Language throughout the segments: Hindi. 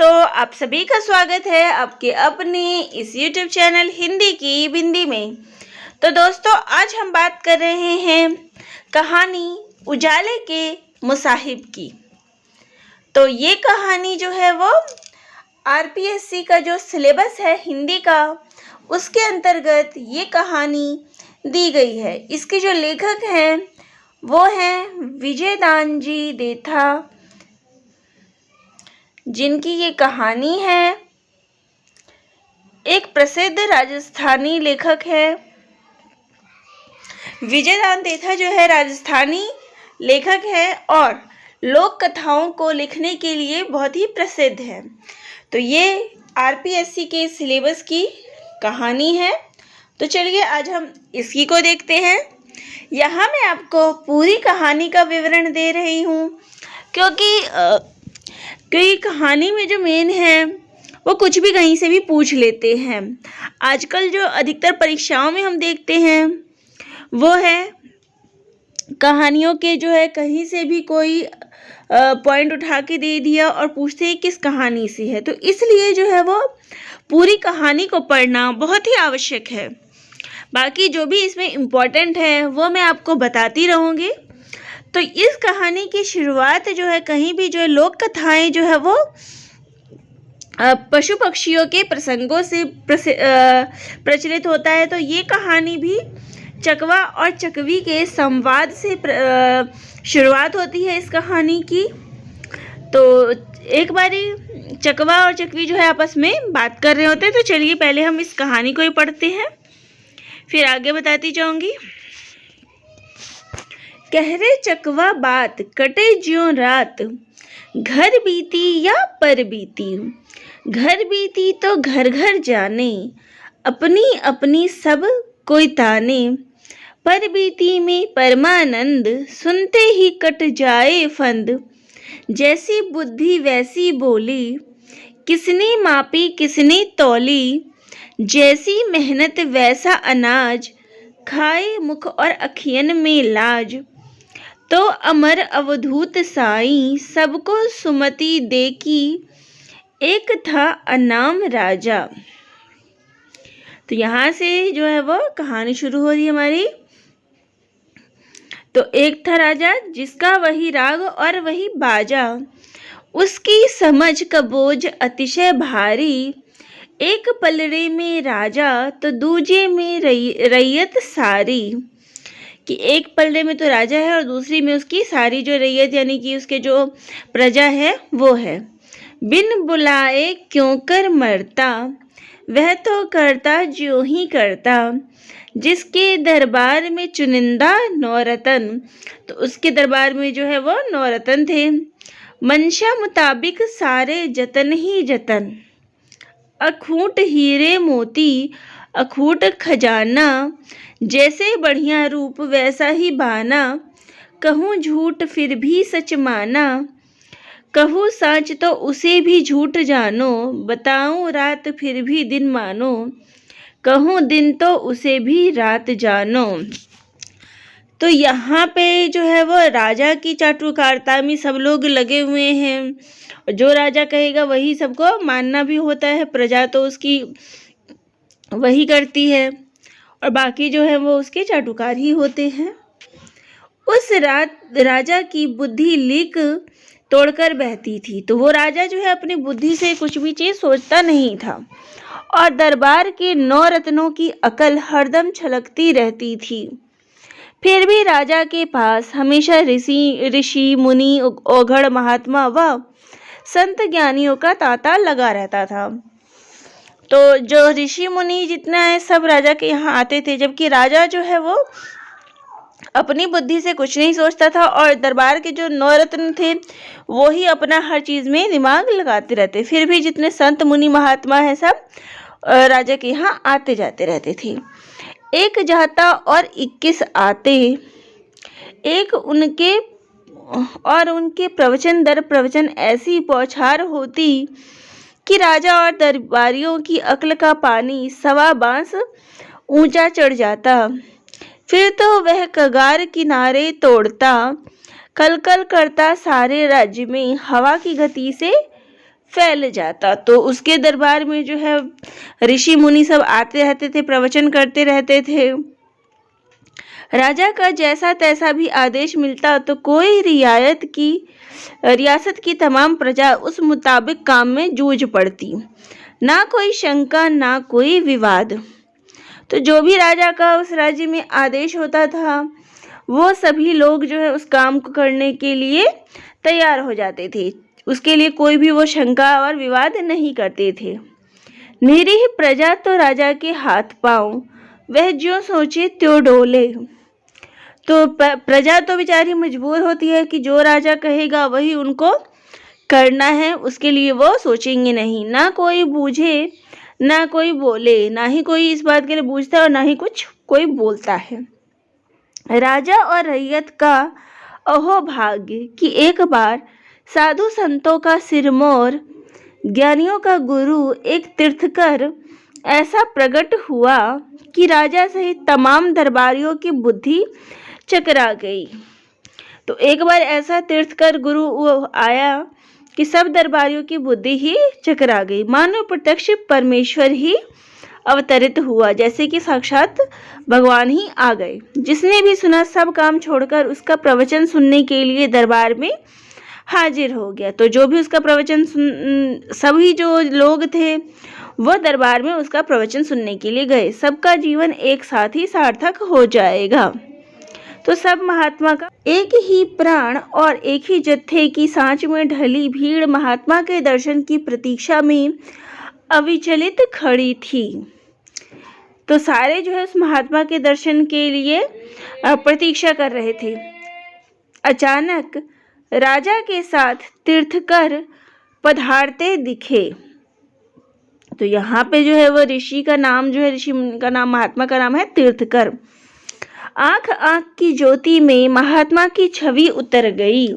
दोस्तों, आप सभी का स्वागत है आपके अपने इस YouTube चैनल हिंदी की बिंदी में। तो दोस्तों, आज हम बात कर रहे हैं कहानी उजाले के मुसाहिब की। तो ये कहानी जो है वो RPSC का जो सिलेबस है हिंदी का, उसके अंतर्गत ये कहानी दी गई है। इसके जो लेखक हैं वो हैं विजयदानजी देथा, जिनकी ये कहानी है। एक प्रसिद्ध राजस्थानी लेखक है। विजयदान देथा जो है राजस्थानी लेखक है और लोक कथाओं को लिखने के लिए बहुत ही प्रसिद्ध है। तो ये RPSC के सिलेबस की कहानी है। तो चलिए आज हम इसी को देखते हैं। यहाँ मैं आपको पूरी कहानी का विवरण दे रही हूँ क्योंकि कई कहानी में जो मेन है वो कुछ भी कहीं से भी पूछ लेते हैं। आजकल जो अधिकतर परीक्षाओं में हम देखते हैं वो है कहानियों के जो है कहीं से भी कोई पॉइंट उठा के दे दिया और पूछते हैं किस कहानी से है। तो इसलिए जो है वो पूरी कहानी को पढ़ना बहुत ही आवश्यक है। बाकी जो भी इसमें इम्पोर्टेंट है वो मैं आपको बताती रहूँगी। तो इस कहानी की शुरुआत जो है कहीं भी जो है लोक कथाएं जो है वो पशु पक्षियों के प्रसंगों से प्रचलित होता है। तो ये कहानी भी चकवा और चकवी के संवाद से शुरुआत होती है इस कहानी की। तो एक बारी चकवा और चकवी जो है आपस में बात कर रहे होते हैं। तो चलिए पहले हम इस कहानी को ही पढ़ते हैं, फिर आगे बताती जाऊंगी। कह रे चकवा बात कटे ज्यों रात, घर बीती या पर बीती। घर बीती तो घर घर जाने, अपनी अपनी सब कोई ताने। पर बीती में परमानंद, सुनते ही कट जाए फंद। जैसी बुद्धि वैसी बोली, किसने मापी किसने तौली। जैसी मेहनत वैसा अनाज, खाए मुख और अखियन में लाज। तो अमर अवधूत साईं, सबको सुमति दे की। एक था अनाम राजा। तो यहाँ से जो है वो कहानी शुरू हो रही है हमारी। तो एक था राजा जिसका वही राग और वही बाजा। उसकी समझ का बोझ अतिशय भारी। एक पलड़े में राजा तो दूजे में रैयत सारी। कि एक पलड़े में तो राजा है और दूसरी में उसकी सारी जो रैयत यानी कि उसके जो प्रजा है वो है। बिन बुलाए क्यों कर मरता, वह तो करता ज्यों ही करता। जिसके दरबार में चुनिंदा नौरतन, तो उसके दरबार में जो है वो नौरतन थे। मंशा मुताबिक सारे जतन ही जतन। अखूट हीरे मोती अखूट खजाना। जैसे बढ़िया रूप वैसा ही बाना। कहूँ झूठ फिर भी सच माना। कहूँ सच तो उसे भी झूठ जानो। बताऊँ रात फिर भी दिन मानो। कहूँ दिन तो उसे भी रात जानो। तो यहाँ पे जो है वो राजा की चाटुकारिता में सब लोग लगे हुए हैं। जो राजा कहेगा वही सबको मानना भी होता है। प्रजा तो उसकी वही करती है और बाकी जो है वो उसके चाटुकार ही होते हैं। उस रात राजा की बुद्धि लीक तोड़कर बहती थी। तो वो राजा जो है अपनी बुद्धि से कुछ भी चीज़ सोचता नहीं था और दरबार के 9 रत्नों की अकल हरदम छलकती रहती थी। फिर भी राजा के पास हमेशा ऋषि मुनि औघड़ महात्मा व संत ज्ञानियों का तांता लगा रहता था। तो जो ऋषि मुनि जितना है सब राजा के यहाँ आते थे, जबकि राजा जो है वो अपनी बुद्धि से कुछ नहीं सोचता था और दरबार के जो 9 रत्न थे वो ही अपना हर चीज़ में दिमाग लगाते रहते। फिर भी जितने संत मुनि महात्मा हैं सब राजा के यहाँ आते जाते रहते थे। एक जाता और 21 आते। एक उनके प्रवचन दर प्रवचन ऐसी बौछार होती कि राजा और दरबारियों की अक्ल का पानी 1.25 बांस ऊंचा चढ़ जाता। फिर तो वह कगार किनारे तोड़ता, कलकल करता सारे राज्य में हवा की गति से फैल जाता। तो उसके दरबार में जो है ऋषि मुनि सब आते रहते थे, प्रवचन करते रहते थे। राजा का जैसा तैसा भी आदेश मिलता तो कोई रियासत की तमाम प्रजा उस मुताबिक काम में जूझ पड़ती। ना कोई शंका, ना कोई विवाद। तो जो भी राजा का उस राज्य में आदेश होता था, वो सभी लोग जो है उस काम को करने के लिए तैयार हो जाते थे। उसके लिए कोई भी वो शंका और विवाद नहीं करते थे। निरीह प्रजा तो राजा के हाथ पांव, वह जो सोचे त्यों डोले। तो प्रजा तो बेचारी मजबूर होती है कि जो राजा कहेगा वही उनको करना है, उसके लिए वो सोचेंगे नहीं। ना कोई बूझे, ना कोई बोले, ना ही कोई इस बात के लिए बूझता है और ना ही कुछ कोई बोलता है। राजा और रैयत का अहो भाग्य कि एक बार साधु संतों का सिरमौर, ज्ञानियों का गुरु, एक तीर्थकर ऐसा प्रकट हुआ कि राजा सहित तमाम दरबारियों की बुद्धि चकरा गई। तो एक बार ऐसा तीर्थकर गुरु आया कि सब दरबारियों की बुद्धि ही चकरा गई। मानो प्रत्यक्ष परमेश्वर ही अवतरित हुआ, जैसे कि साक्षात भगवान ही आ गए। जिसने भी सुना सब काम छोड़कर उसका प्रवचन सुनने के लिए दरबार में हाजिर हो गया। तो जो भी उसका प्रवचन सभी जो लोग थे वो दरबार में उसका प्रवचन सुनने के लिए गए। सबका जीवन एक साथ ही सार्थक हो जाएगा। तो सब महात्मा का एक ही प्राण और एक ही जत्थे की सांच में ढली भीड़ महात्मा के दर्शन की प्रतीक्षा में अविचलित खड़ी थी। तो सारे जो है उस महात्मा के दर्शन के लिए प्रतीक्षा कर रहे थे। अचानक राजा के साथ तीर्थकर पधारते दिखे। तो यहाँ पे जो है वो ऋषि का नाम जो है, ऋषि का नाम, महात्मा का नाम है तीर्थकर। आंख आंख की ज्योति में महात्मा की छवि उतर गई।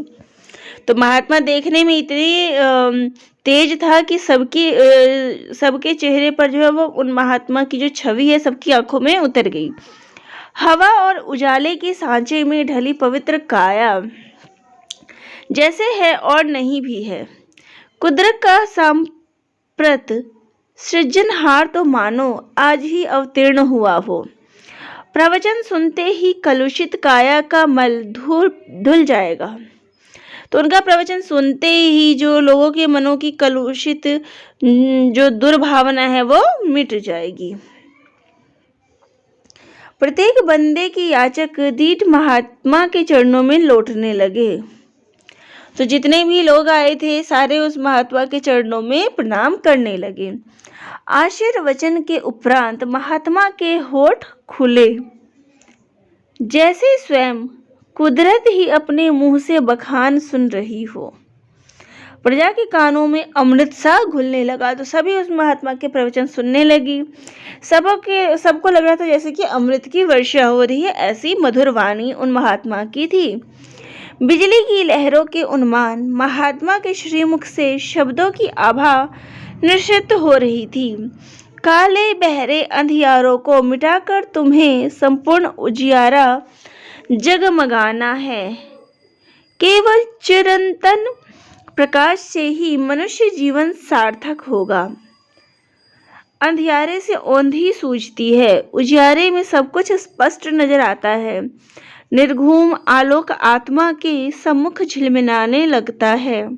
तो महात्मा देखने में इतनी तेज था कि सबके चेहरे पर जो है वो उन महात्मा की जो छवि है सबकी आंखों में उतर गई। हवा और उजाले के सांचे में ढली पवित्र काया जैसे है और नहीं भी है। कुदरत का सांप्रत सृजनहार तो मानो आज ही अवतीर्ण हुआ हो। प्रवचन सुनते ही कलुषित काया का मल धुल जाएगा। तो उनका प्रवचन सुनते ही जो लोगों के मनों की कलुषित जो दुर्भावना है वो मिट जाएगी। प्रत्येक बंदे की याचक दीठ महात्मा के चरणों में लौटने लगे। तो जितने भी लोग आए थे सारे उस महात्मा के चरणों में प्रणाम करने लगे। आशीर्वचन के उपरांत महात्मा के होठ खुले, जैसे स्वयं कुदरत ही अपने मुंह से बखान सुन रही हो। प्रजा के कानों में अमृत सा घुलने लगा। तो सभी उस महात्मा के प्रवचन सुनने लगी। सबको लग रहा था जैसे कि अमृत की वर्षा हो रही है, ऐसी मधुर वाणी उन महात्मा की थी। बिजली की लहरों के उन्मान महात्मा के श्रीमुख से शब्दों की आभा निश्चित हो रही थी। काले बहरे अंधियारों को मिटाकर तुम्हें संपूर्ण उजियारा जगमगाना है। केवल चिरंतन प्रकाश से ही मनुष्य जीवन सार्थक होगा। अंधियारे से औंधी सूझती है, उजियारे में सब कुछ स्पष्ट नजर आता है। निर्घुम आलोक आत्मा के सम्मुख झिलमिलाने लगता है,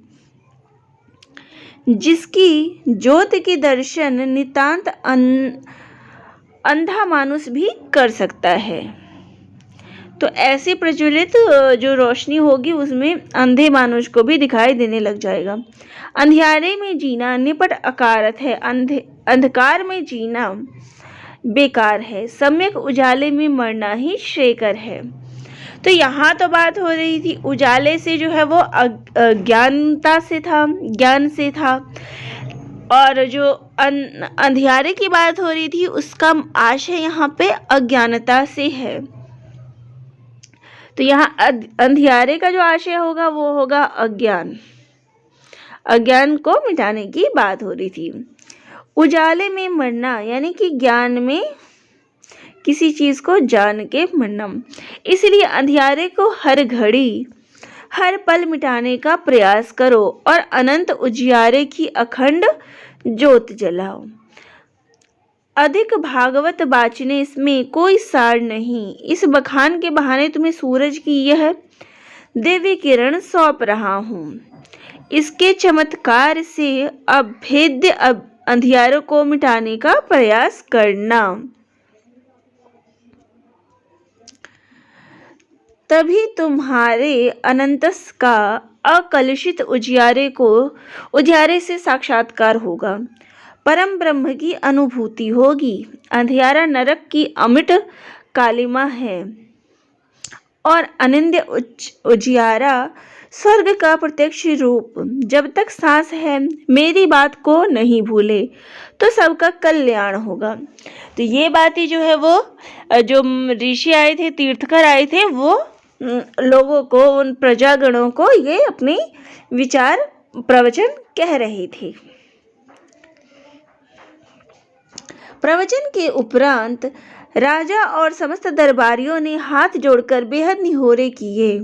जिसकी ज्योति के दर्शन नितांत अंधा मानुष भी कर सकता है। तो ऐसी प्रज्वलित जो रोशनी होगी उसमें अंधे मानुष को भी दिखाई देने लग जाएगा। अंधियारे में जीना निपट अकारत है, अंधकार में जीना बेकार है, सम्यक उजाले में मरना ही श्रेयकर है। तो यहाँ तो बात हो रही थी उजाले से जो है वो ज्ञान से था, और जो अंधियारे की बात हो रही थी उसका आशय यहाँ पे अज्ञानता से है। तो यहाँ अंधियारे का जो आशय होगा वो होगा अज्ञान को मिटाने की बात हो रही थी। उजाले में मरना यानी कि ज्ञान में किसी चीज को जान के मरना। इसलिए अंधियारे को हर घड़ी हर पल मिटाने का प्रयास करो और अनंत उजियारे की अखंड ज्योत जलाओ। अधिक भागवत बाचने में कोई सार नहीं। इस बखान के बहाने तुम्हें सूरज की यह दिव्य किरण सौंप रहा हूँ। इसके चमत्कार से अभेद्य अंधियारों को मिटाने का प्रयास करना। तभी तुम्हारे अनंतस का अकलुषित उजियारे से साक्षात्कार होगा, परम ब्रह्म की अनुभूति होगी। अंधियारा नरक की अमिट कालिमा है और अनिंद्य उजियारा स्वर्ग का प्रत्यक्ष रूप। जब तक सांस है मेरी बात को नहीं भूले तो सबका कल्याण होगा। तो ये बातें जो है वो जो ऋषि आए थे, तीर्थकर आए थे, वो लोगों को, उन प्रजागणों को ये अपने विचार प्रवचन कह रहे थे। प्रवचन के उपरांत राजा और समस्त दरबारियों ने हाथ जोड़कर बेहद निहोरे किए,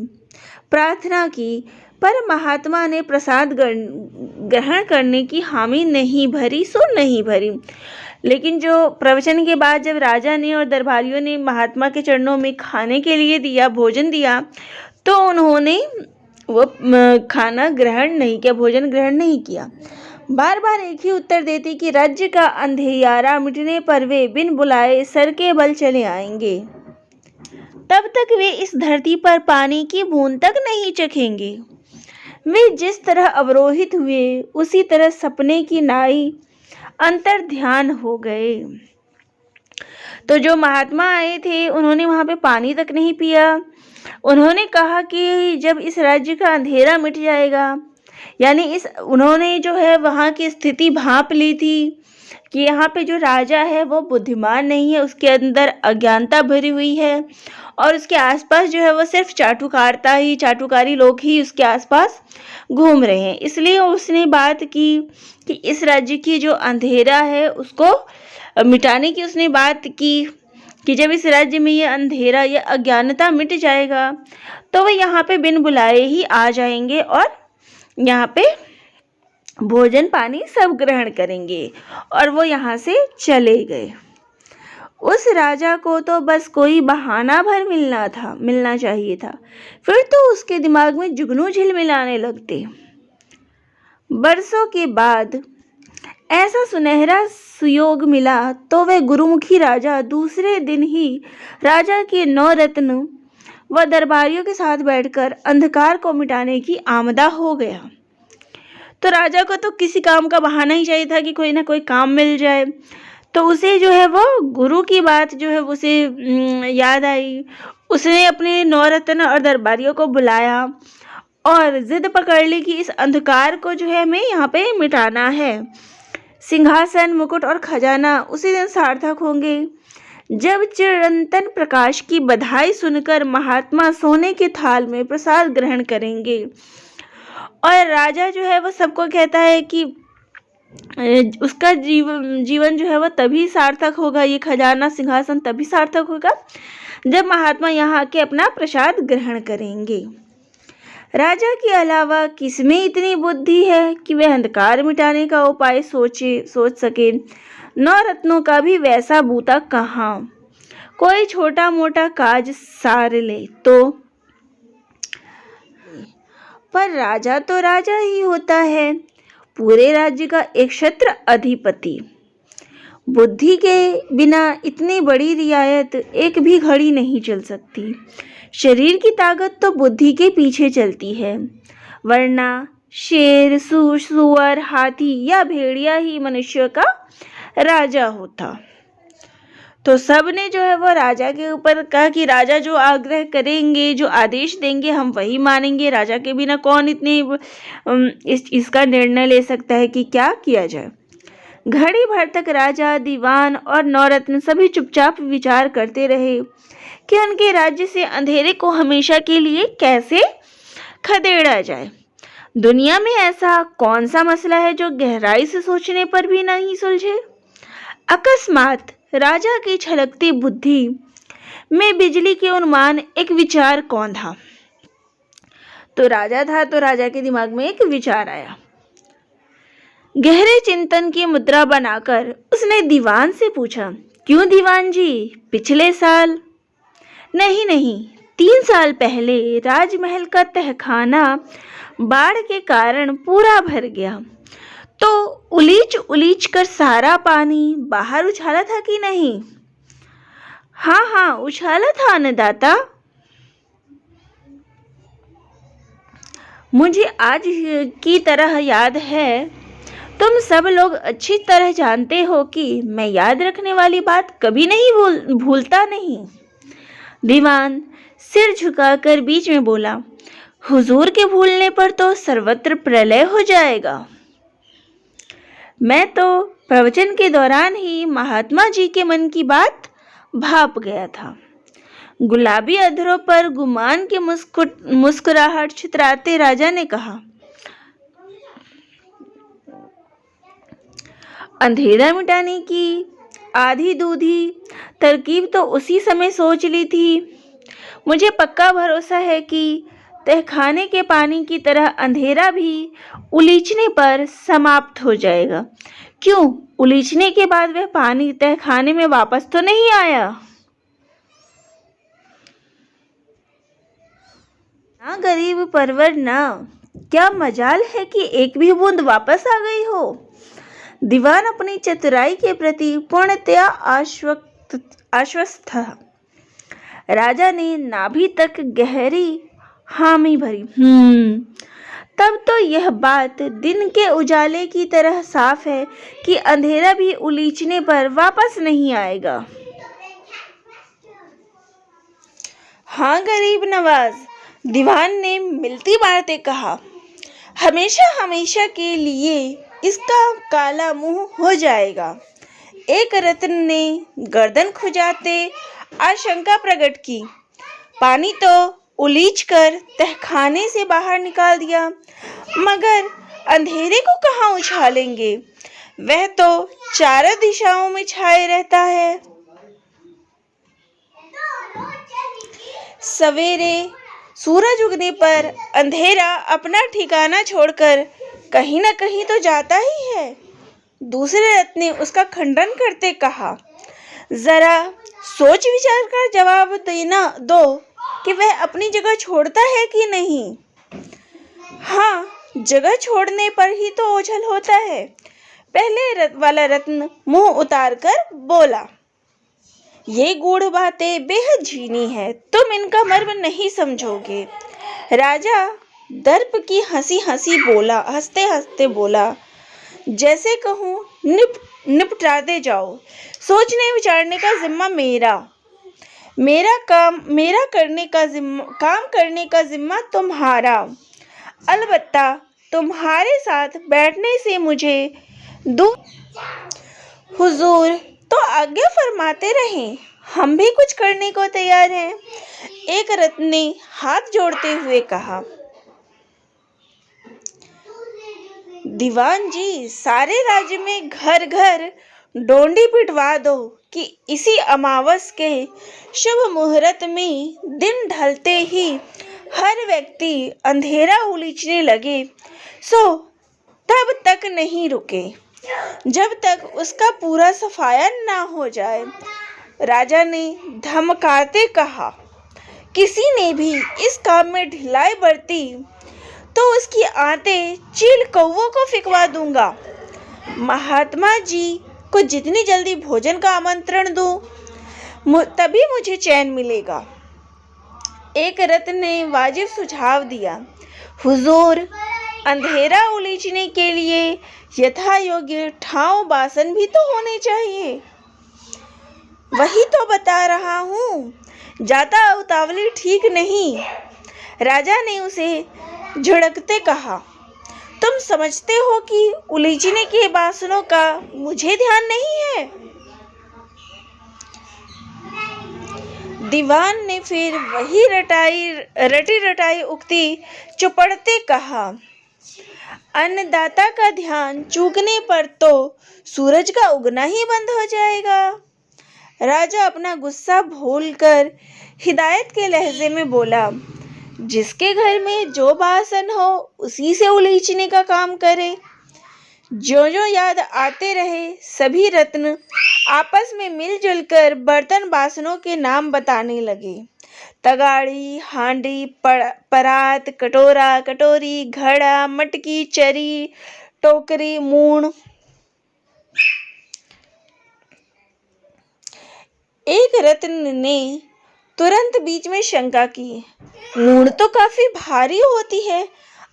प्रार्थना की, पर महात्मा ने प्रसाद ग्रहण करने की हामी नहीं भरी सो नहीं भरी। लेकिन जो प्रवचन के बाद जब राजा ने और दरबारियों ने महात्मा के चरणों में खाने के लिए दिया, भोजन दिया, तो उन्होंने वो खाना ग्रहण नहीं किया, भोजन ग्रहण नहीं किया। बार बार एक ही उत्तर देते कि राज्य का अंधियारा मिटने पर वे बिन बुलाए सर के बल चले आएंगे। तब तक वे इस धरती पर पानी की बूंद तक नहीं चखेंगे। वे जिस तरह अवरोहित हुए उसी तरह सपने की नाई अंतर ध्यान हो गए। तो जो महात्मा आए थे उन्होंने वहां पे पानी तक नहीं पिया। उन्होंने कहा कि जब इस राज्य का अंधेरा मिट जाएगा, यानी उन्होंने जो है वहां की स्थिति भांप ली थी कि यहाँ पे जो राजा है वो बुद्धिमान नहीं है, उसके अंदर अज्ञानता भरी हुई है और उसके आसपास जो है वो सिर्फ चाटुकारी लोग ही उसके आसपास घूम रहे हैं। इसलिए उसने बात की कि इस राज्य की जो अंधेरा है उसको मिटाने की उसने बात की कि जब इस राज्य में ये अंधेरा, ये अज्ञानता मिट जाएगा तो वे यहाँ पे बिन बुलाए ही आ जाएंगे और यहाँ पे भोजन पानी सब ग्रहण करेंगे। और वो यहाँ से चले गए। उस राजा को तो बस कोई बहाना भर मिलना चाहिए था, फिर तो उसके दिमाग में जुगनू झिलमिलाने लगते। बरसों के बाद ऐसा सुनहरा सुयोग मिला तो वह गुरुमुखी राजा दूसरे दिन ही राजा के 9 रत्न व दरबारियों के साथ बैठकर अंधकार को मिटाने की आमदा हो गया। तो राजा को तो किसी काम का बहाना ही चाहिए था कि कोई ना कोई काम मिल जाए। तो उसे जो है वो गुरु की बात जो है उसे याद आई। उसने अपने 9 रत्न और दरबारियों को बुलाया और जिद पकड़ ली कि इस अंधकार को जो है हमें यहाँ पे मिटाना है। सिंहासन, मुकुट और खजाना उसी दिन सार्थक होंगे जब चिरंतन प्रकाश की बधाई सुनकर महात्मा सोने के थाल में प्रसाद ग्रहण करेंगे। और राजा जो है वो सबको कहता है कि उसका जीवन जो है वह तभी सार्थक होगा, ये खजाना सिंहासन तभी सार्थक होगा जब महात्मा यहाँ आके अपना प्रसाद ग्रहण करेंगे। राजा के अलावा किसमें इतनी बुद्धि है कि वह अंधकार मिटाने का उपाय सोच सके। 9 रत्नों का भी वैसा बूता कहाँ। कोई छोटा मोटा काज सार ले तो, पर राजा तो राजा ही होता है, पूरे राज्य का एक क्षत्र अधिपति। बुद्धि के बिना इतनी बड़ी रियायत एक भी घड़ी नहीं चल सकती। शरीर की ताकत तो बुद्धि के पीछे चलती है, वरना शेर, सुअर, हाथी या भेड़िया ही मनुष्य का राजा होता। तो सब ने जो है वो राजा के ऊपर कहा कि राजा जो आग्रह करेंगे, जो आदेश देंगे, हम वही मानेंगे। राजा के बिना कौन इतने इसका निर्णय ले सकता है कि क्या किया जाए। घड़ी भर तक राजा, दीवान और 9 रत्न सभी चुपचाप विचार करते रहे कि उनके राज्य से अंधेरे को हमेशा के लिए कैसे खदेड़ा जाए। दुनिया में ऐसा कौन सा मसला है जो गहराई से सोचने पर भी नहीं सुलझे। अकस्मात राजा की छलकती बुद्धि में बिजली के उन्माद एक विचार कौंधा। तो राजा था तो राजा के दिमाग में एक विचार आया। गहरे चिंतन की मुद्रा बनाकर उसने दीवान से पूछा, क्यों दीवान जी, पिछले साल? नहीं नहीं, 3 साल पहले राजमहल का तहखाना बाढ़ के कारण पूरा भर गया, तो उलीच उलीच कर सारा पानी बाहर उछाला था कि नहीं? हाँ हाँ, उछाला था अन्नदाता। मुझे आज की तरह याद है। तुम सब लोग अच्छी तरह जानते हो कि मैं याद रखने वाली बात कभी नहीं भूलता नहीं। दीवान सिर झुकाकर बीच में बोला, हुजूर के भूलने पर तो सर्वत्र प्रलय हो जाएगा। मैं तो प्रवचन के दौरान ही महात्मा जी के मन की बात भाप गया था। गुलाबी अधरों पर गुमान की मुस्कुराहट छितराते राजा ने कहा, अंधेरा मिटाने की आधी दूधी तरकीब तो उसी समय सोच ली थी। मुझे पक्का भरोसा है कि तहखाने के पानी की तरह अंधेरा भी उलीचने पर समाप्त हो जाएगा। क्यों, उलीचने के बाद वह पानी तहखाने में वापस तो नहीं आया? ना गरीब परवर ना, क्या मजाल है कि एक भी बूंद वापस आ गई हो। दीवान अपनी चतुराई के प्रति पूर्णतया आश्वस्त था। राजा ने नाभि तक गहरी हामी भरी। तब तो यह बात दिन के उजाले की तरह साफ है कि अंधेरा भी उलीचने पर वापस नहीं आएगा। हाँ गरीब नवाज, दीवान ने मिलती मारते कहा, हमेशा हमेशा के लिए इसका काला मुंह हो जाएगा। एक रत्न ने गर्दन खुजाते आशंका प्रकट की। पानी तो उलीच कर तहखाने से बाहर निकाल दिया, मगर अंधेरे को कहाँ उछालेंगे? वह तो चारों दिशाओं में छाए रहता है। सवेरे सूरज उगने पर अंधेरा अपना ठिकाना छोड़कर कहीं न कहीं तो जाता ही है। दूसरे रत्न ने उसका खंडन करते कहा, जरा सोच विचार कर जवाब देना दो कि वह अपनी जगह छोड़ता है कि नहीं। हाँ, जगह छोड़ने पर ही तो ओझल होता है। पहले वाला रत्न मुंह उतार कर बोला, ये गूढ़ बातें बेहद झीनी है, तुम इनका मर्म नहीं समझोगे। राजा दर्प की हंसी हंसते हंसते बोला, जैसे कहूँ निपटाते जाओ। सोचने विचारने का जिम्मा काम करने का जिम्मा तुम्हारा। अलबत्ता तुम्हारे साथ बैठने से मुझे हुजूर तो आज्ञा फरमाते रहें, हम भी कुछ करने को तैयार हैं। एक रत्न ने हाथ जोड़ते हुए कहा, दीवान जी, सारे राज्य में घर घर डोंडी पिटवा दो कि इसी अमावस के शुभ मुहूर्त में दिन ढलते ही हर व्यक्ति अंधेरा उलीचने लगे, सो तब तक नहीं रुके जब तक उसका पूरा सफाया ना हो जाए। राजा ने धमकाते कहा, किसी ने भी इस काम में ढिलाई बरती तो उसकी आंतें चील कौवों को फिकवा दूंगा। महात्मा जी को जितनी जल्दी भोजन का आमंत्रण दूं, तभी मुझे चैन मिलेगा। एक रत्न ने वाजिब सुझाव दिया, हुजूर, अंधेरा उलीचने के लिए यथा योग्य ठाव बासन भी तो होने चाहिए। वही तो बता रहा हूँ, जाता उतावली ठीक नहीं। राजा ने उसे झिड़कते कहा, तुम समझते हो कि उलीचने के बासनों का मुझे ध्यान नहीं है। दीवान ने फिर वही रटी रटाई उक्ति चुपड़ते कहा, अन्नदाता का ध्यान चूकने पर तो सूरज का उगना ही बंद हो जाएगा। राजा अपना गुस्सा भूलकर हिदायत के लहजे में बोला, जिसके घर में जो बासन हो उसी से उलीचने का काम करे। जो जो याद आते रहे सभी रत्न आपस में मिलजुल कर बर्तन बासनों के नाम बताने लगे। तगाड़ी, हांडी, परात, कटोरा, कटोरी, घड़ा, मटकी, चरी, टोकरी, मूण। एक रत्न ने तुरंत बीच में शंका की, मूण तो काफी भारी होती है,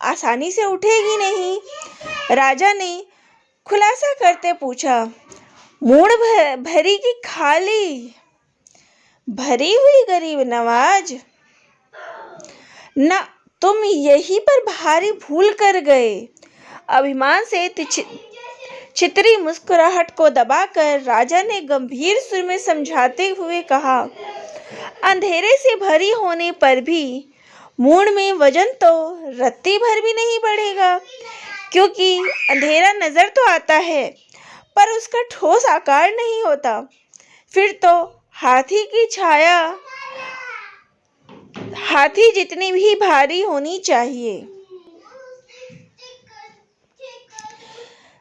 आसानी से उठेगी नहीं। राजा ने खुलासा करते पूछा, मूण भरी की खाली? भरी हुई गरीब नवाज, ना तुम यहीं पर भारी भूल कर गए। अभिमान से छितरी मुस्कुराहट को दबाकर राजा ने गंभीर सुर में समझाते हुए कहा, अंधेरे से भरी होने पर भी मूण में वजन तो रत्ती भर भी नहीं बढ़ेगा, क्योंकि अंधेरा नजर तो आता है पर उसका ठोस आकार नहीं होता। फिर तो हाथी की छाया हाथी जितनी भी भारी होनी चाहिए।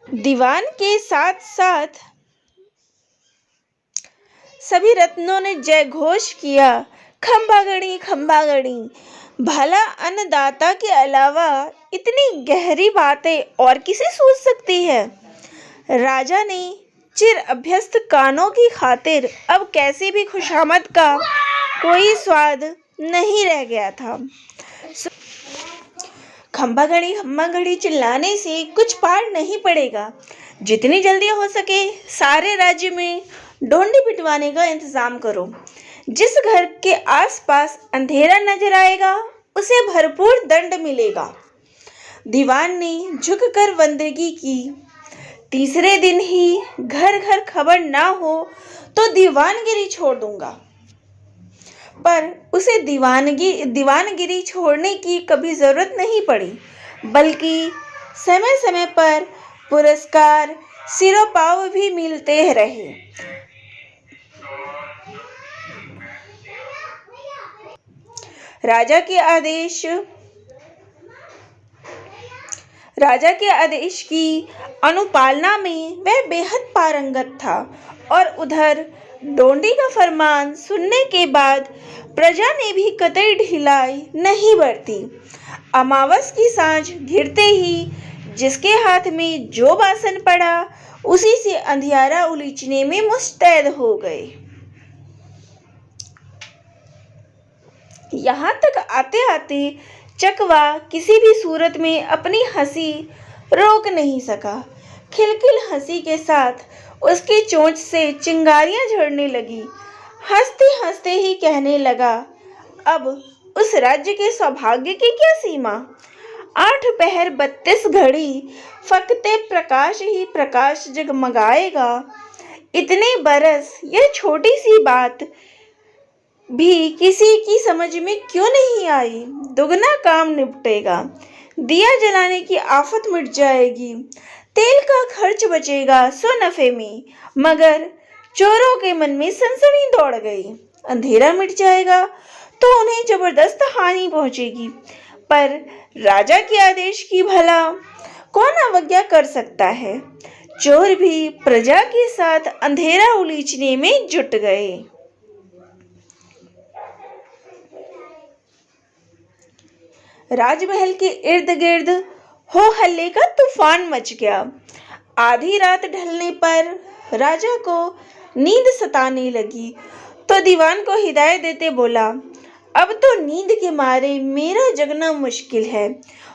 दीवान के साथ साथ सभी रत्नों ने जय घोष किया, खंबा गड़ी, खंबा गड़ी। भला अन्नदाता के अलावा इतनी गहरी बातें और किसे सोच सकती है। राजा ने चिर अभ्यस्त कानों की खातिर अब कैसे भी खुशामद का कोई स्वाद नहीं रह गया था। खंबा घड़ी चिल्लाने से कुछ पार नहीं पड़ेगा। जितनी जल्दी हो सके सारे राज्य में डोंडी पिटवाने का इंतजाम करो। जिस घर के आसपास अंधेरा नजर आएगा उसे भरपूर दंड मिलेगा। दीवान ने झुककर बंदगी की। तीसरे दिन ही घर घर खबर ना हो तो दीवानगिरी छोड़ दूंगा। पर उसे दीवानगिरी छोड़ने की कभी जरूरत नहीं पड़ी, बल्कि समय समय पर पुरस्कार, सिरोपाव भी मिलते रहे। राजा के आदेश की अनुपालना में वह बेहद पारंगत था और उधर डोंडी का फरमान सुनने के बाद प्रजा ने भी कतई ढिलाई नहीं बरती। अमावस की सांझ घिरते ही जिसके हाथ में जो बासन पड़ा उसी से अंधियारा उलीचने में मुस्तैद हो गए। यहाँ तक आते आते चकवा किसी भी सूरत में अपनी हंसी रोक नहीं सका। खिलखिल हंसी के साथ उसकी चोंच से चिंगारियां झड़ने लगी। हंसते हंसते ही कहने लगा, अब उस राज्य के सौभाग्य की क्या सीमा। 8 पहर 32 घड़ी फकते प्रकाश ही प्रकाश जगमगाएगा। इतने बरस यह छोटी सी बात भी किसी की समझ में क्यों नहीं आई। दुगना काम निपटेगा। दिया जलाने की आफत मिट जाएगी। तेल का खर्च बचेगा 100 नफे में। मगर चोरों के मन में सनसनी दौड़ गई। अंधेरा मिट जाएगा तो उन्हें जबरदस्त हानि पहुंचेगी। पर राजा के आदेश की भला कौन अवज्ञा कर सकता है। चोर भी प्रजा के साथ अंधेरा उलीचने में जुट गए। राजमहल के इर्द गिर्द हो हल्ले का तूफान मच गया। आधी रात ढलने पर राजा को नींद सताने लगी तो दीवान को हिदायत देते बोला, अब तो नींद के मारे मेरा जगना मुश्किल है,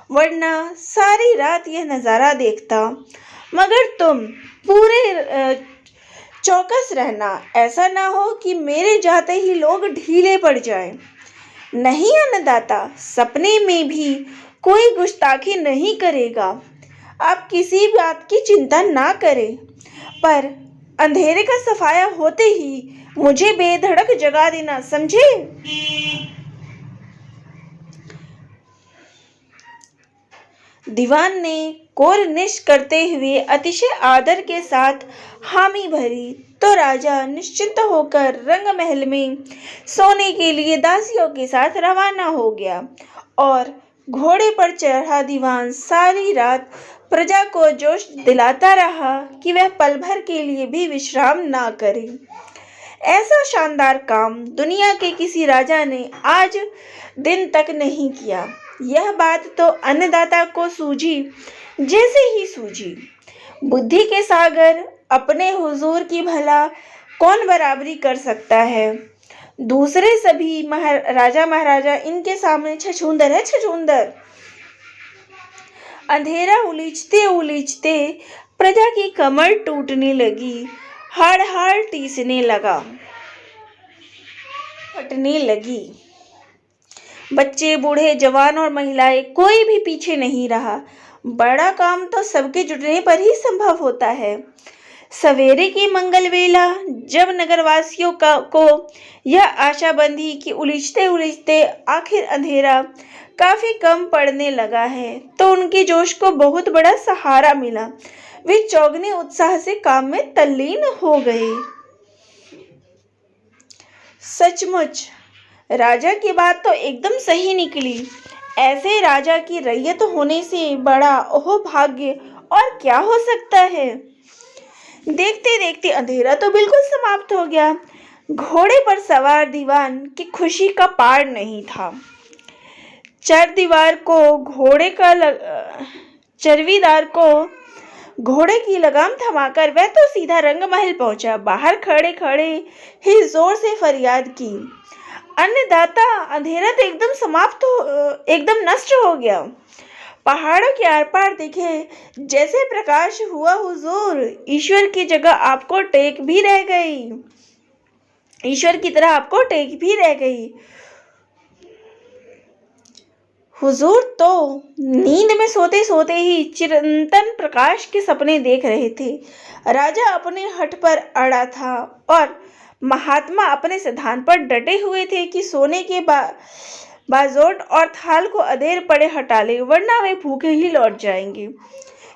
वरना सारी रात यह नज़ारा देखता। मगर तुम पूरे चौकस रहना, ऐसा ना हो कि मेरे जाते ही लोग ढीले पड़ जाएं। नहीं अन्नदाता, सपने में भी कोई गुस्ताखी नहीं करेगा। आप किसी बात की चिंता ना करें। पर अंधेरे का सफाया होते ही मुझे बेधड़क जगा देना, समझे। दीवान ने कोरनिश करते हुए अतिशय आदर के साथ हामी भरी तो राजा निश्चिंत होकर रंग महल में सोने के लिए दासियों के साथ रवाना हो गया और घोड़े पर चढ़ा दीवान सारी रात प्रजा को जोश दिलाता रहा कि वह पल भर के लिए भी विश्राम ना करे। ऐसा शानदार काम दुनिया के किसी राजा ने आज दिन तक नहीं किया। यह बात तो अन्नदाता को सूझी जैसे ही सूझी। बुद्धि के सागर अपने हुजूर की भला कौन बराबरी कर सकता है। दूसरे सभी राजा महाराजा इनके सामने छछूंदर है, छछूंदर। अंधेरा उलीचते उलीचते प्रजा की कमर टूटने लगी, हाड़ हाड़ टीसने लगा, फटने लगी। बच्चे, बूढ़े, जवान और महिलाएं, कोई भी पीछे नहीं रहा। बड़ा काम तो सबके जुटने पर ही संभव होता है। सवेरे की मंगल वेला जब नगरवासियों को यह आशा बंधी कि उलीचते उलीचते आखिर अंधेरा काफी कम पड़ने लगा है, तो उनके जोश को बहुत बड़ा सहारा मिला। वे चौगने उत्साह से काम में तल्लीन हो गए। सचमुच राजा की बात तो एकदम सही निकली। ऐसे राजा की रैयत होने से बड़ा ओह भाग्य और क्या हो सकता है। देखते देखते अंधेरा तो बिल्कुल समाप्त हो गया। घोड़े पर सवार दीवान की खुशी का पार नहीं था। चरदीवार को चरवीदार को घोड़े की लगाम थमाकर वह तो सीधा रंगमहल पहुंचा। बाहर खड़े खड़े ही जोर से फरियाद की, अन्नदाता, अंधेरा तो एकदम नष्ट हो गया। पहाड़ों के आर पार दिखे जैसे प्रकाश हुआ हुजूर, ईश्वर की जगह आपको टेक भी रह गई, ईश्वर की तरह आपको टेक भी रह गई। हुजूर तो नींद में सोते सोते ही चिरंतन प्रकाश के सपने देख रहे थे। राजा अपने हठ पर अड़ा था और महात्मा अपने सिद्धांत पर डटे हुए थे कि सोने के बाजोट और थाल को अधेर पड़े हटा ले, वरना वे भूखे ही लौट जाएंगे।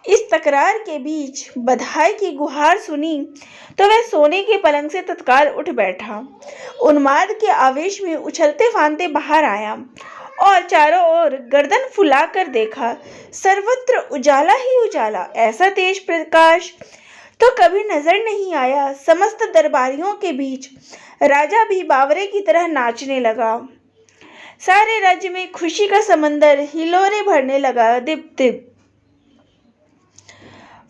इस तकरार के बीच बधाई की गुहार सुनी तो वह सोने के पलंग से तत्काल उठ बैठा। उन्माद के आवेश में उछलते फांदते बाहर आया और चारों ओर गर्दन फुलाकर देखा। सर्वत्र उजाला ही उजाला। ऐसा तेज प्रकाश तो कभी नजर नहीं आया। समस्त दरबारियों के बीच राजा भी बावरे की तरह नाचने लगा। सारे राज्य में खुशी का समंदर हिलोरे भरने लगा। दिप दिप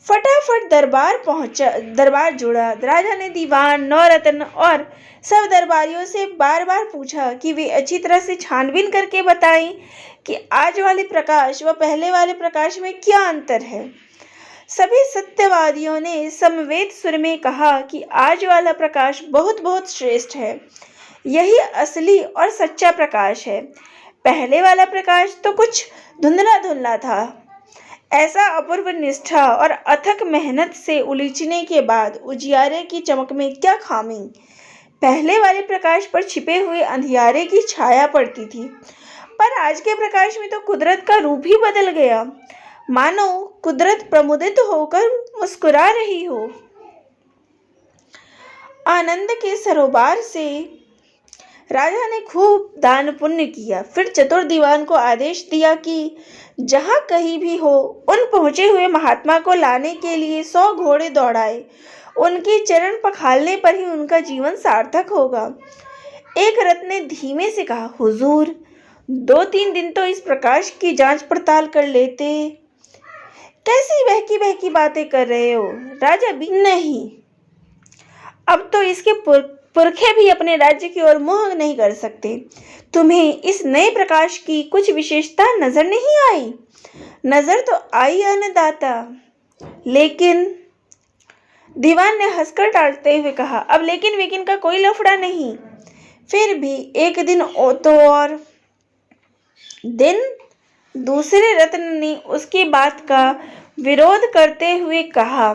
फटाफट दरबार जुड़ा। राजा ने दीवान, नौरत्न और सब दरबारियों से बार बार पूछा कि वे अच्छी तरह से छानबीन करके बताएं कि आज वाले प्रकाश व पहले वाले प्रकाश में क्या अंतर है। सभी सत्यवादियों ने समवेत सुर में कहा कि आज वाला प्रकाश बहुत बहुत श्रेष्ठ है, यही असली और सच्चा प्रकाश है। पहले वाला प्रकाश तो कुछ धुंधला धुंधला था। ऐसा अपूर्व निष्ठा और अथक मेहनत से उलीचने के बाद उजियारे की चमक में क्या खामी। पहले वाले प्रकाश पर छिपे हुए अंधियारे की छाया पड़ती थी, पर आज के प्रकाश में तो कुदरत का रूप ही बदल गया, मानो कुदरत प्रमुदित होकर मुस्कुरा रही हो। आनंद के सरोवर से राजा ने खूब दान पुण्य किया। फिर चतुर दीवान को आदेश दिया कि जहाँ कहीं भी हो उन पहुंचे हुए महात्मा को लाने के लिए 100 घोड़े दौड़ाए। उनके चरण पखालने पर ही उनका जीवन सार्थक होगा। एक रथ ने धीमे से कहा, हुजूर 2-3 दिन तो इस प्रकाश की जांच पड़ताल कर लेते। कैसी बहकी बहकी बातें कर रहे हो? राजा भी नहीं, अब तो इसके पुरखे भी अपने राज्य की ओर मुंह नहीं कर सकते। तुम्हें इस नए प्रकाश की कुछ विशेषता नजर नहीं आई? नजर तो आई अन्नदाता, लेकिन दीवान ने हंसकर टालते हुए कहा, अब लेकिन वेकिन का कोई लफड़ा नहीं। फिर भी एक दिन तो और दिन। दूसरे रत्न ने उसकी बात का विरोध करते हुए कहा,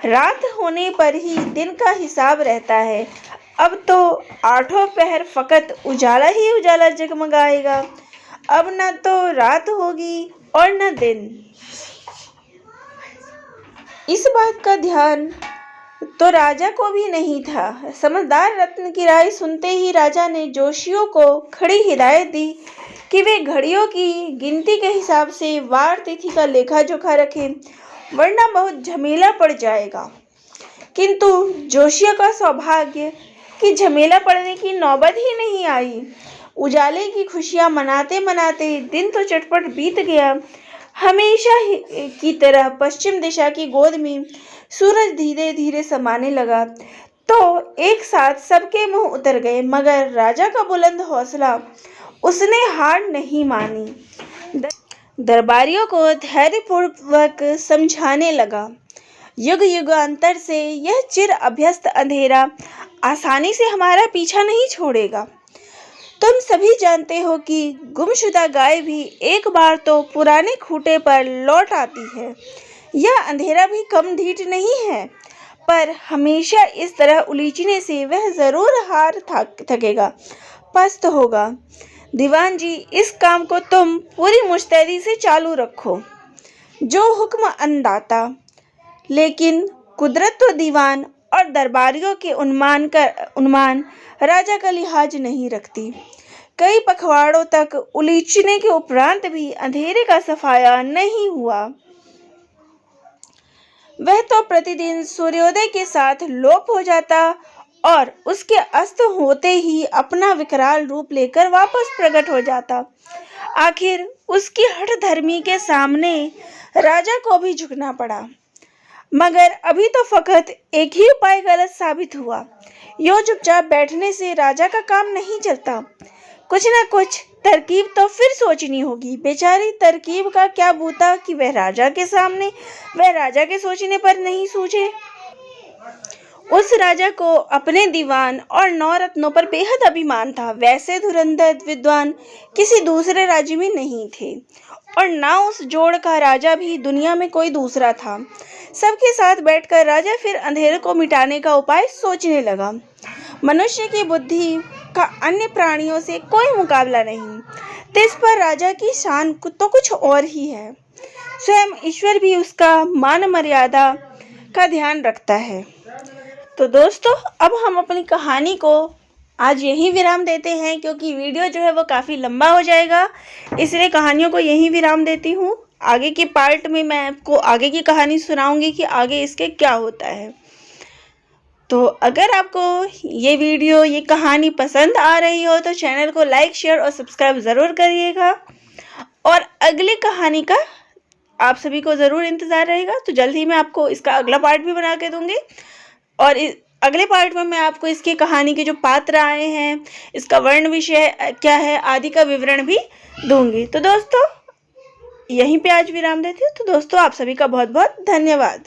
रात होने पर ही दिन का हिसाब रहता है। अब तो 8 पहर फकत उजाला ही उजाला जगमगाएगा। अब न तो रात होगी और न दिन। इस बात का ध्यान तो राजा को भी नहीं था। समझदार रत्न की राय सुनते ही राजा ने जोशियों को खड़ी हिदायत दी कि वे घड़ियों की गिनती के हिसाब से वार तिथि का लेखा जोखा रखें, वरना बहुत झमेला पड़ जाएगा। किंतु जोशिया का सौभाग्य कि झमेला पड़ने की नौबत ही नहीं आई। उजाले की खुशियां मनाते मनाते दिन तो चटपट बीत गया। हमेशा की तरह पश्चिम दिशा की गोद में सूरज धीरे धीरे समाने लगा तो एक साथ सबके मुंह उतर गए, मगर राजा का बुलंद हौसला, उसने हार नहीं मानी। दरबारियों को धैर्यपूर्वक समझाने लगा, युग युगांतर से यह चिर अभ्यस्त अंधेरा आसानी से हमारा पीछा नहीं छोड़ेगा। तुम सभी जानते हो कि गुमशुदा गाय भी एक बार तो पुराने खूंटे पर लौट आती है। यह अंधेरा भी कम ढीठ नहीं है, पर हमेशा इस तरह उलीचने से वह जरूर हार थकेगा, पस्त होगा। दीवान जी, इस काम को तुम पूरी मुस्तैदी से चालू रखो। जो हुक्म अन्नदाता। लेकिन कुदरत तो दीवान और दरबारियों के उन्मान राजा का लिहाज नहीं रखती। कई पखवाड़ों तक उलीचने के उपरांत भी अंधेरे का सफाया नहीं हुआ। वह तो प्रतिदिन सूर्योदय के साथ लोप हो जाता और उसके अस्त होते ही अपना विकराल रूप लेकर वापस प्रकट हो जाता। आखिर उसकी हठधर्मी के सामने राजा को भी झुकना पड़ा। मगर अभी तो फकत एक ही उपाय गलत साबित हुआ। यो चुपचाप बैठने से राजा का काम नहीं चलता। कुछ न कुछ तरकीब तो फिर सोचनी होगी। बेचारी तरकीब का क्या बूता कि वह राजा के सोचने पर नहीं सूझे। उस राजा को अपने दीवान और 9 रत्नों पर बेहद अभिमान था। वैसे धुरंधर विद्वान किसी दूसरे राज्य में नहीं थे और ना उस जोड़ का राजा भी दुनिया में कोई दूसरा था। सबके साथ बैठकर राजा फिर अंधेरे को मिटाने का उपाय सोचने लगा। मनुष्य की बुद्धि का अन्य प्राणियों से कोई मुकाबला नहीं। तिस पर राजा की शान तो कुछ और ही है। स्वयं ईश्वर भी उसका मान मर्यादा का ध्यान रखता है। तो दोस्तों, अब हम अपनी कहानी को आज यहीं विराम देते हैं, क्योंकि वीडियो जो है वो काफ़ी लंबा हो जाएगा, इसलिए कहानियों को यहीं विराम देती हूँ। आगे के पार्ट में मैं आपको आगे की कहानी सुनाऊंगी कि आगे इसके क्या होता है। तो अगर आपको ये वीडियो, ये कहानी पसंद आ रही हो तो चैनल को लाइक, शेयर और सब्सक्राइब ज़रूर करिएगा। और अगली कहानी का आप सभी को ज़रूर इंतज़ार रहेगा। तो जल्द ही मैं आपको इसका अगला पार्ट भी बना के दूँगी और अगले पार्ट में मैं आपको इसकी कहानी के जो पात्र आए हैं, इसका वर्ण विषय क्या है आदि का विवरण भी दूंगी। तो दोस्तों, यहीं पे आज विराम देती हूँ। तो दोस्तों, आप सभी का बहुत बहुत धन्यवाद।